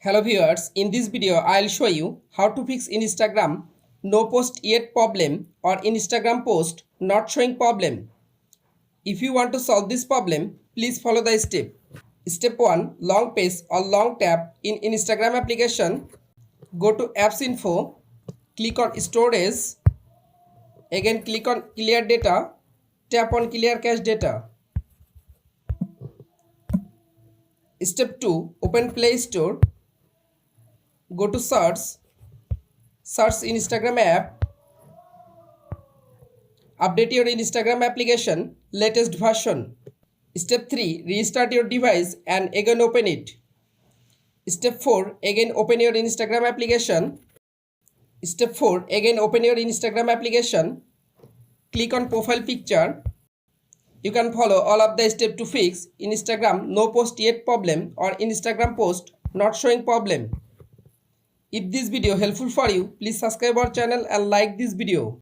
Hello viewers, in this video I'll show you how to fix Instagram no post yet problem or Instagram post not showing problem. If you want to solve this problem, please follow the step. Step 1. Long press or long tap in Instagram application. Go to apps info, click on storage, again click on clear data, tap on clear cache data. Step 2. Open Play Store. Go to search Instagram app, update your Instagram application latest version. Step 3. Restart your device and again open it. Step 4. Again open your Instagram application. Step 4. Again open your Instagram application. Click on profile picture. You can follow all of the steps to fix Instagram no post yet problem or Instagram post not showing problem. If this video helpful for you, please subscribe our channel and like this video.